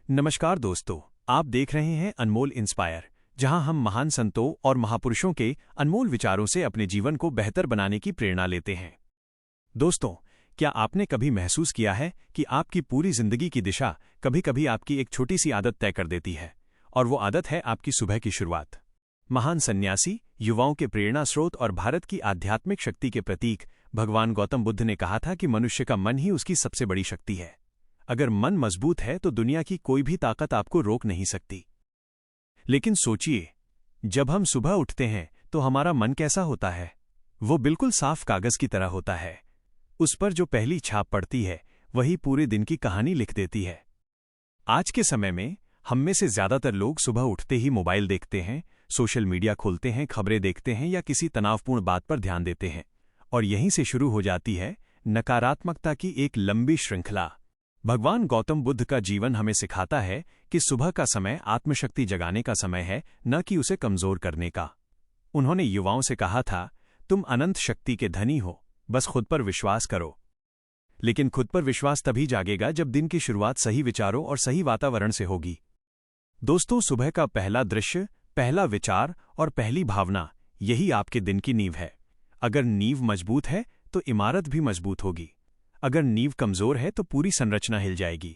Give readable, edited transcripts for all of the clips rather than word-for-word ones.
नमस्कार दोस्तों, आप देख रहे हैं अनमोल इंस्पायर, जहां हम महान संतों और महापुरुषों के अनमोल विचारों से अपने जीवन को बेहतर बनाने की प्रेरणा लेते हैं। दोस्तों, क्या आपने कभी महसूस किया है कि आपकी पूरी जिंदगी की दिशा कभी कभी आपकी एक छोटी सी आदत तय कर देती है, और वो आदत है आपकी सुबह की शुरुआत। महान सन्यासी, युवाओं के प्रेरणा स्रोत और भारत की आध्यात्मिक शक्ति के प्रतीक भगवान गौतम बुद्ध ने कहा था कि मनुष्य का मन ही उसकी सबसे बड़ी शक्ति है। अगर मन मजबूत है तो दुनिया की कोई भी ताकत आपको रोक नहीं सकती। लेकिन सोचिए, जब हम सुबह उठते हैं तो हमारा मन कैसा होता है? वो बिल्कुल साफ कागज की तरह होता है। उस पर जो पहली छाप पड़ती है वही पूरे दिन की कहानी लिख देती है। आज के समय में हम में से ज्यादातर लोग सुबह उठते ही मोबाइल देखते हैं, सोशल मीडिया खोलते हैं, खबरें देखते हैं या किसी तनावपूर्ण बात पर ध्यान देते हैं, और यहीं से शुरू हो जाती है नकारात्मकता की एक लंबी श्रृंखला। भगवान गौतम बुद्ध का जीवन हमें सिखाता है कि सुबह का समय आत्मशक्ति जगाने का समय है, न कि उसे कमजोर करने का। उन्होंने युवाओं से कहा था, तुम अनंत शक्ति के धनी हो, बस खुद पर विश्वास करो। लेकिन खुद पर विश्वास तभी जागेगा जब दिन की शुरुआत सही विचारों और सही वातावरण से होगी। दोस्तों, सुबह का पहला दृश्य, पहला विचार और पहली भावना, यही आपके दिन की नींव है। अगर नींव मजबूत है तो इमारत भी मजबूत होगी। अगर नींव कमजोर है तो पूरी संरचना हिल जाएगी।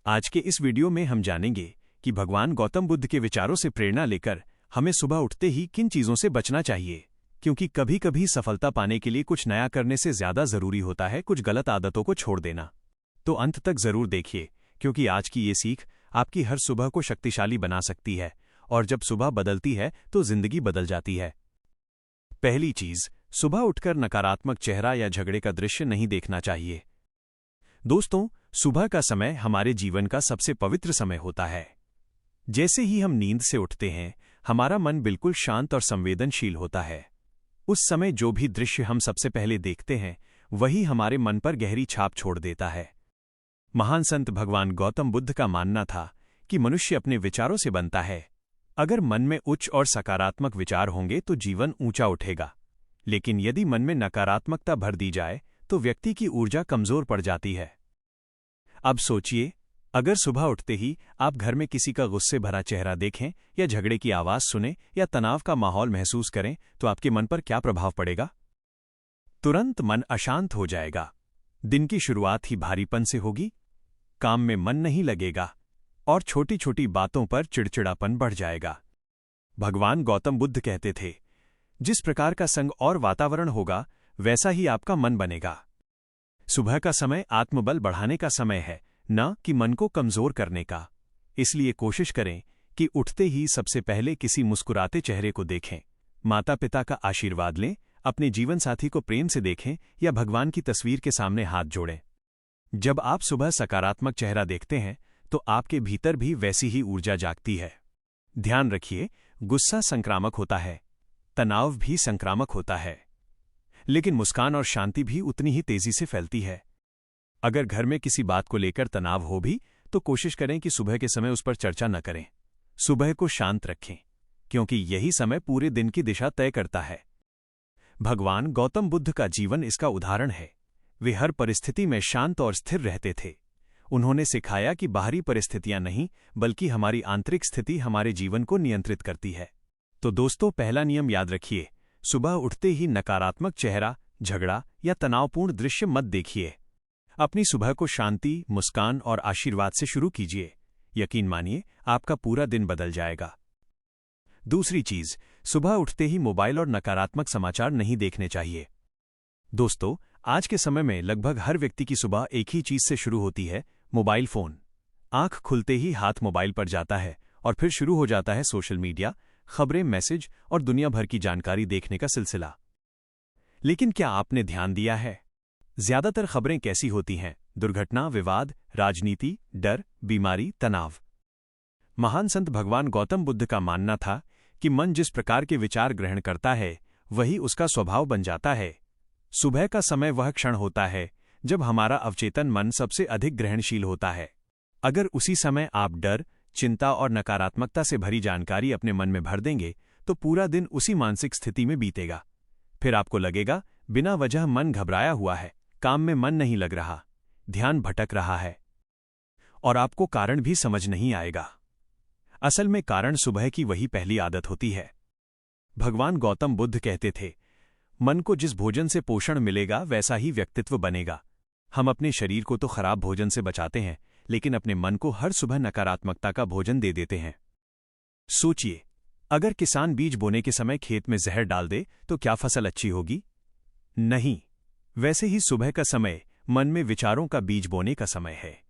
आज के इस वीडियो में हम जानेंगे कि भगवान गौतम बुद्ध के विचारों से प्रेरणा लेकर हमें सुबह उठते ही किन चीजों से बचना चाहिए, क्योंकि कभी कभी सफलता पाने के लिए कुछ नया करने से ज्यादा जरूरी होता है कुछ गलत आदतों को छोड़ देना। तो अंत तक जरूर देखिए, क्योंकि आज की ये सीख आपकी हर सुबह को शक्तिशाली बना सकती है, और जब सुबह बदलती है तो जिंदगी बदल जाती है। पहली चीज, सुबह उठकर नकारात्मक चेहरा या झगड़े का दृश्य नहीं देखना चाहिए। दोस्तों, सुबह का समय हमारे जीवन का सबसे पवित्र समय होता है। जैसे ही हम नींद से उठते हैं, हमारा मन बिल्कुल शांत और संवेदनशील होता है। उस समय जो भी दृश्य हम सबसे पहले देखते हैं, वही हमारे मन पर गहरी छाप छोड़ देता है। महान संत भगवान गौतम बुद्ध का मानना था कि मनुष्य अपने विचारों से बनता है। अगर मन में उच्च और सकारात्मक विचार होंगे तो जीवन ऊंचा उठेगा, लेकिन यदि मन में नकारात्मकता भर दी जाए तो व्यक्ति की ऊर्जा कमजोर पड़ जाती है। अब सोचिए, अगर सुबह उठते ही आप घर में किसी का गुस्से भरा चेहरा देखें या झगड़े की आवाज सुनें या तनाव का माहौल महसूस करें, तो आपके मन पर क्या प्रभाव पड़ेगा? तुरंत मन अशांत हो जाएगा, दिन की शुरुआत ही भारीपन से होगी, काम में मन नहीं लगेगा और छोटी छोटी बातों पर चिड़चिड़ापन बढ़ जाएगा। भगवान गौतम बुद्ध कहते थे, जिस प्रकार का संग और वातावरण होगा वैसा ही आपका मन बनेगा। सुबह का समय आत्मबल बढ़ाने का समय है, न कि मन को कमजोर करने का। इसलिए कोशिश करें कि उठते ही सबसे पहले किसी मुस्कुराते चेहरे को देखें, माता पिता का आशीर्वाद लें, अपने जीवन साथी को प्रेम से देखें या भगवान की तस्वीर के सामने हाथ जोड़ें। जब आप सुबह सकारात्मक चेहरा देखते हैं तो आपके भीतर भी वैसी ही ऊर्जा जागती है। ध्यान रखिए, गुस्सा संक्रामक होता है, तनाव भी संक्रामक होता है, लेकिन मुस्कान और शांति भी उतनी ही तेजी से फैलती है। अगर घर में किसी बात को लेकर तनाव हो भी तो कोशिश करें कि सुबह के समय उस पर चर्चा न करें। सुबह को शांत रखें, क्योंकि यही समय पूरे दिन की दिशा तय करता है। भगवान गौतम बुद्ध का जीवन इसका उदाहरण है। वे हर परिस्थिति में शांत और स्थिर रहते थे। उन्होंने सिखाया कि बाहरी परिस्थितियां नहीं, बल्कि हमारी आंतरिक स्थिति हमारे जीवन को नियंत्रित करती है। तो दोस्तों, पहला नियम याद रखिए, सुबह उठते ही नकारात्मक चेहरा, झगड़ा या तनावपूर्ण दृश्य मत देखिए। अपनी सुबह को शांति, मुस्कान और आशीर्वाद से शुरू कीजिए। यकीन मानिए, आपका पूरा दिन बदल जाएगा। दूसरी चीज, सुबह उठते ही मोबाइल और नकारात्मक समाचार नहीं देखने चाहिए। दोस्तों, आज के समय में लगभग हर व्यक्ति की सुबह एक ही चीज से शुरू होती है, मोबाइल फोन। आंख खुलते ही हाथ मोबाइल पर जाता है और फिर शुरू हो जाता है सोशल मीडिया, खबरें, मैसेज और दुनिया भर की जानकारी देखने का सिलसिला। लेकिन क्या आपने ध्यान दिया है, ज्यादातर खबरें कैसी होती हैं? दुर्घटना, विवाद, राजनीति, डर, बीमारी, तनाव। महान संत भगवान गौतम बुद्ध का मानना था कि मन जिस प्रकार के विचार ग्रहण करता है वही उसका स्वभाव बन जाता है। सुबह का समय वह क्षण होता है जब हमारा अवचेतन मन सबसे अधिक ग्रहणशील होता है। अगर उसी समय आप डर, चिंता और नकारात्मकता से भरी जानकारी अपने मन में भर देंगे तो पूरा दिन उसी मानसिक स्थिति में बीतेगा। फिर आपको लगेगा बिना वजह मन घबराया हुआ है, काम में मन नहीं लग रहा, ध्यान भटक रहा है। और आपको कारण भी समझ नहीं आएगा। असल में कारण सुबह की वही पहली आदत होती है। भगवान गौतम बुद्ध कहते थे, मन को जिस भोजन से पोषण मिलेगा वैसा ही व्यक्तित्व बनेगा। हम अपने शरीर को तो खराब भोजन से बचाते हैं, लेकिन अपने मन को हर सुबह नकारात्मकता का भोजन दे देते हैं। सोचिए, अगर किसान बीज बोने के समय खेत में जहर डाल दे तो क्या फसल अच्छी होगी? नहीं। वैसे ही सुबह का समय मन में विचारों का बीज बोने का समय है।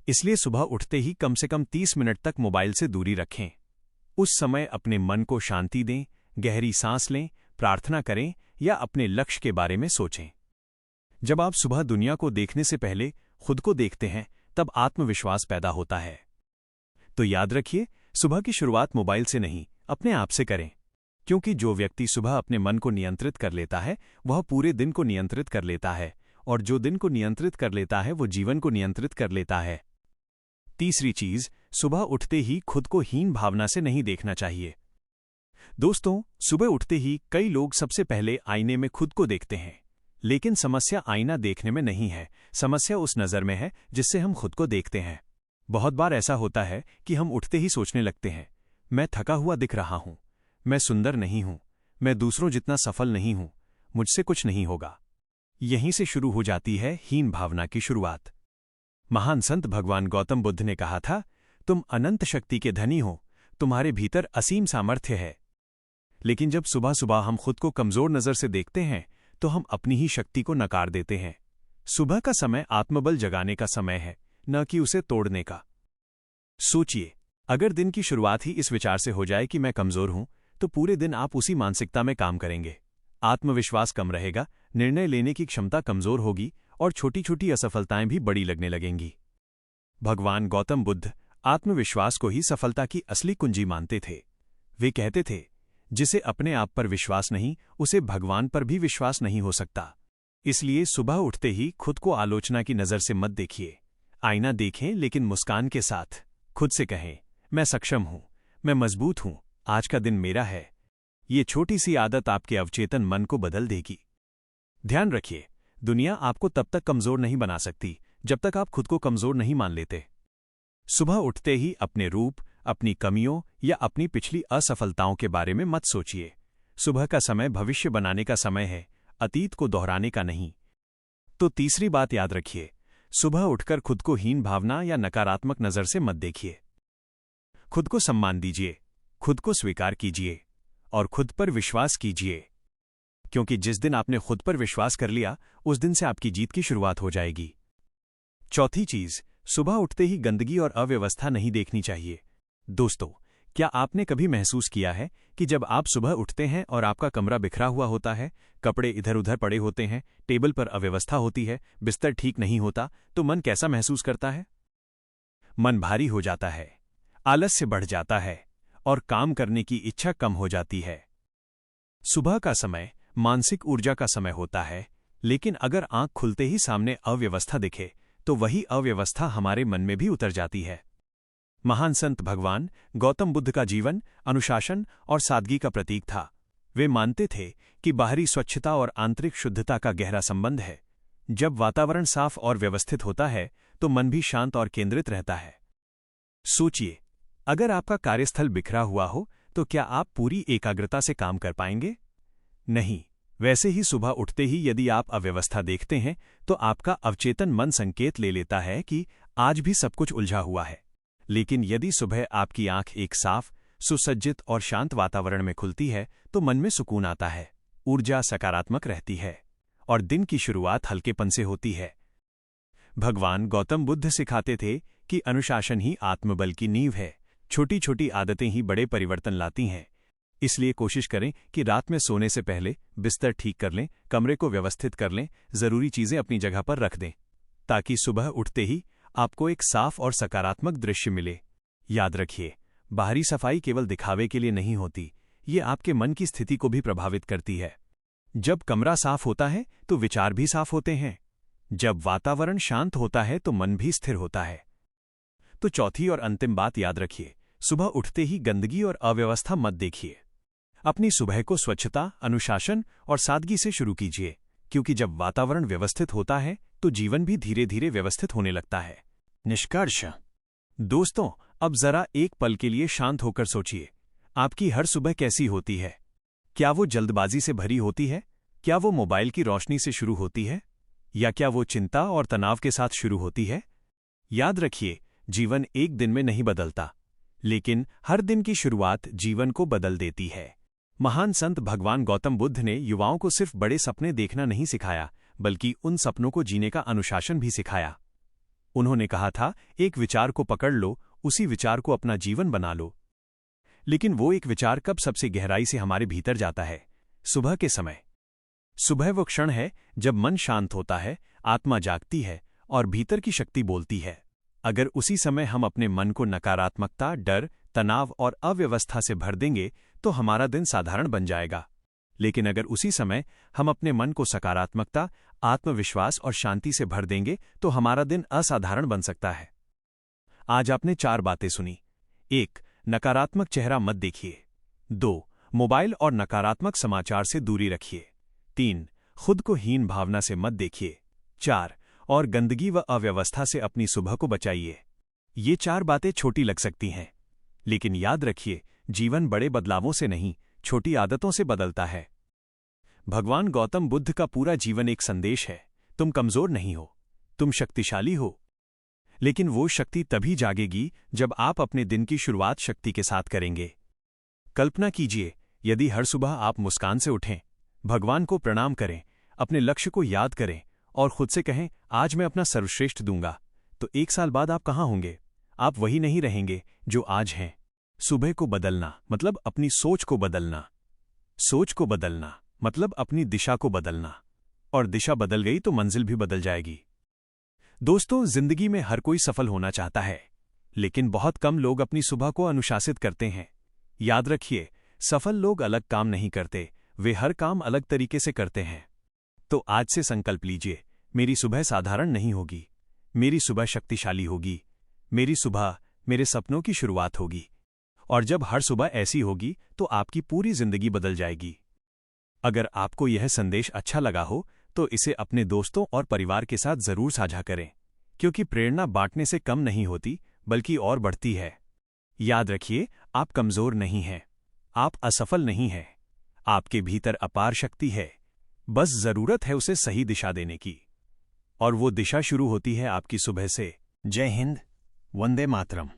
इसलिए सुबह उठते ही कम से कम 30 मिनट तक मोबाइल से दूरी रखें। उस समय अपने मन को शांति दें, गहरी सांस लें, प्रार्थना करें या अपने लक्ष्य के बारे में सोचें। जब आप सुबह दुनिया को देखने से पहले खुद को देखते हैं, तब आत्मविश्वास पैदा होता है। तो याद रखिए, सुबह की शुरुआत मोबाइल से नहीं, अपने आप से करें। क्योंकि जो व्यक्ति सुबह अपने मन को नियंत्रित कर लेता है, वह पूरे दिन को नियंत्रित कर लेता है, और जो दिन को नियंत्रित कर लेता है, वो जीवन को नियंत्रित कर लेता है। तीसरी चीज, सुबह उठते ही खुद को हीन भावना से नहीं देखना चाहिए। दोस्तों, सुबह उठते ही कई लोग सबसे पहले आईने में खुद को देखते हैं, लेकिन समस्या आईना देखने में नहीं है, समस्या उस नज़र में है जिससे हम खुद को देखते हैं। बहुत बार ऐसा होता है कि हम उठते ही सोचने लगते हैं, मैं थका हुआ दिख रहा हूं, मैं सुंदर नहीं हूं, मैं दूसरों जितना सफल नहीं हूं, मुझसे कुछ नहीं होगा। यहीं से शुरू हो जाती है हीन भावना की शुरुआत। महान संत भगवान गौतम बुद्ध ने कहा था, तुम अनंत शक्ति के धनी हो, तुम्हारे भीतर असीम सामर्थ्य है। लेकिन जब सुबह सुबह हम खुद को कमजोर नजर से देखते हैं, तो हम अपनी ही शक्ति को नकार देते हैं। सुबह का समय आत्मबल जगाने का समय है, न कि उसे तोड़ने का। सोचिए, अगर दिन की शुरुआत ही इस विचार से हो जाए कि मैं कमजोर हूं, तो पूरे दिन आप उसी मानसिकता में काम करेंगे। आत्मविश्वास कम रहेगा, निर्णय लेने की क्षमता कमजोर होगी और छोटी छोटी असफलताएं भी बड़ी लगने लगेंगी। भगवान गौतम बुद्ध आत्मविश्वास को ही सफलता की असली कुंजी मानते थे। वे कहते थे, जिसे अपने आप पर विश्वास नहीं, उसे भगवान पर भी विश्वास नहीं हो सकता। इसलिए सुबह उठते ही खुद को आलोचना की नजर से मत देखिए। आईना देखें, लेकिन मुस्कान के साथ। खुद से कहें, मैं सक्षम हूं, मैं मजबूत हूं, आज का दिन मेरा है। ये छोटी सी आदत आपके अवचेतन मन को बदल देगी। ध्यान रखिए, दुनिया आपको तब तक कमजोर नहीं बना सकती जब तक आप खुद को कमजोर नहीं मान लेते। सुबह उठते ही अपने रूप, अपनी कमियों या अपनी पिछली असफलताओं के बारे में मत सोचिए। सुबह का समय भविष्य बनाने का समय है, अतीत को दोहराने का नहीं। तो तीसरी बात याद रखिए, सुबह उठकर खुद को हीन भावना या नकारात्मक नजर से मत देखिए। खुद को सम्मान दीजिए, खुद को स्वीकार कीजिए और खुद पर विश्वास कीजिए। क्योंकि जिस दिन आपने खुद पर विश्वास कर लिया, उस दिन से आपकी जीत की शुरुआत हो जाएगी। चौथी चीज, सुबह उठते ही गंदगी और अव्यवस्था नहीं देखनी चाहिए। दोस्तों, क्या आपने कभी महसूस किया है कि जब आप सुबह उठते हैं और आपका कमरा बिखरा हुआ होता है, कपड़े इधर उधर पड़े होते हैं, टेबल पर अव्यवस्था होती है, बिस्तर ठीक नहीं होता, तो मन कैसा महसूस करता है? मन भारी हो जाता है, आलस्य बढ़ जाता है और काम करने की इच्छा कम हो जाती है। सुबह का समय मानसिक ऊर्जा का समय होता है, लेकिन अगर आंख खुलते ही सामने अव्यवस्था दिखे, तो वही अव्यवस्था हमारे मन में भी उतर जाती है। महान संत भगवान गौतम बुद्ध का जीवन अनुशासन और सादगी का प्रतीक था। वे मानते थे कि बाहरी स्वच्छता और आंतरिक शुद्धता का गहरा संबंध है। जब वातावरण साफ और व्यवस्थित होता है, तो मन भी शांत और केंद्रित रहता है। सोचिए, अगर आपका कार्यस्थल बिखरा हुआ हो, तो क्या आप पूरी एकाग्रता से काम कर पाएंगे? नहीं। वैसे ही सुबह उठते ही यदि आप अव्यवस्था देखते हैं, तो आपका अवचेतन मन संकेत ले लेता है कि आज भी सब कुछ उलझा हुआ है। लेकिन यदि सुबह आपकी आंख एक साफ, सुसज्जित और शांत वातावरण में खुलती है, तो मन में सुकून आता है, ऊर्जा सकारात्मक रहती है और दिन की शुरुआत हल्केपन से होती है। भगवान गौतम बुद्ध सिखाते थे कि अनुशासन ही आत्मबल की नींव है। छोटी छोटी आदतें ही बड़े परिवर्तन लाती हैं। इसलिए कोशिश करें कि रात में सोने से पहले बिस्तर ठीक कर लें, कमरे को व्यवस्थित कर लें, जरूरी चीजें अपनी जगह पर रख दें, ताकि सुबह उठते ही आपको एक साफ और सकारात्मक दृश्य मिले। याद रखिए, बाहरी सफाई केवल दिखावे के लिए नहीं होती, ये आपके मन की स्थिति को भी प्रभावित करती है। जब कमरा साफ होता है, तो विचार भी साफ होते हैं। जब वातावरण शांत होता है, तो मन भी स्थिर होता है। तो चौथी और अंतिम बात याद रखिए, सुबह उठते ही गंदगी और अव्यवस्था मत देखिए। अपनी सुबह को स्वच्छता, अनुशासन और सादगी से शुरू कीजिए, क्योंकि जब वातावरण व्यवस्थित होता है, तो जीवन भी धीरे धीरे व्यवस्थित होने लगता है। निष्कर्ष। दोस्तों, अब जरा एक पल के लिए शांत होकर सोचिए, आपकी हर सुबह कैसी होती है? क्या वो जल्दबाजी से भरी होती है? क्या वो मोबाइल की रोशनी से शुरू होती है? या क्या वो चिंता और तनाव के साथ शुरू होती है? याद रखिए, जीवन एक दिन में नहीं बदलता, लेकिन हर दिन की शुरुआत जीवन को बदल देती है। महान संत भगवान गौतम बुद्ध ने युवाओं को सिर्फ बड़े सपने देखना नहीं सिखाया, बल्कि उन सपनों को जीने का अनुशासन भी सिखाया। उन्होंने कहा था, एक विचार को पकड़ लो, उसी विचार को अपना जीवन बना लो। लेकिन वो एक विचार कब सबसे गहराई से हमारे भीतर जाता है? सुबह के समय। सुबह वो क्षण है जब मन शांत होता है, आत्मा जागती है और भीतर की शक्ति बोलती है। अगर उसी समय हम अपने मन को नकारात्मकता, डर, तनाव और अव्यवस्था से भर देंगे तो हमारा दिन साधारण बन जाएगा। लेकिन अगर उसी समय हम अपने मन को सकारात्मकता, आत्मविश्वास और शांति से भर देंगे तो हमारा दिन असाधारण बन सकता है। आज आपने 4 बातें सुनी। 1. नकारात्मक चेहरा मत देखिए। 2. मोबाइल और नकारात्मक समाचार से दूरी रखिए। 3. खुद को हीन भावना से मत देखिए। 4. और गंदगी व अव्यवस्था से अपनी सुबह को बचाइए। ये 4 बातें छोटी लग सकती हैं, लेकिन याद रखिए, जीवन बड़े बदलावों से नहीं, छोटी आदतों से बदलता है। भगवान गौतम बुद्ध का पूरा जीवन एक संदेश है, तुम कमजोर नहीं हो, तुम शक्तिशाली हो। लेकिन वो शक्ति तभी जागेगी जब आप अपने दिन की शुरुआत शक्ति के साथ करेंगे। कल्पना कीजिए, यदि हर सुबह आप मुस्कान से उठें, भगवान को प्रणाम करें, अपने लक्ष्य को याद करें और खुद से कहें, आज मैं अपना सर्वश्रेष्ठ दूंगा, तो 1 साल बाद आप कहाँ होंगे? आप वही नहीं रहेंगे जो आज हैं। सुबह को बदलना मतलब अपनी सोच को बदलना, सोच को बदलना मतलब अपनी दिशा को बदलना, और दिशा बदल गई तो मंजिल भी बदल जाएगी। दोस्तों, जिंदगी में हर कोई सफल होना चाहता है, लेकिन बहुत कम लोग अपनी सुबह को अनुशासित करते हैं। याद रखिए, सफल लोग अलग काम नहीं करते, वे हर काम अलग तरीके से करते हैं। तो आज से संकल्प लीजिए, मेरी सुबह साधारण नहीं होगी, मेरी सुबह शक्तिशाली होगी, मेरी सुबह मेरे सपनों की शुरुआत होगी। और जब हर सुबह ऐसी होगी तो आपकी पूरी जिंदगी बदल जाएगी। अगर आपको यह संदेश अच्छा लगा हो तो इसे अपने दोस्तों और परिवार के साथ जरूर साझा करें, क्योंकि प्रेरणा बांटने से कम नहीं होती, बल्कि और बढ़ती है। याद रखिए, आप कमजोर नहीं हैं, आप असफल नहीं हैं, आपके भीतर अपार शक्ति है, बस जरूरत है उसे सही दिशा देने की। और वो दिशा शुरू होती है आपकी सुबह से। जय हिंद, वंदे मातरम।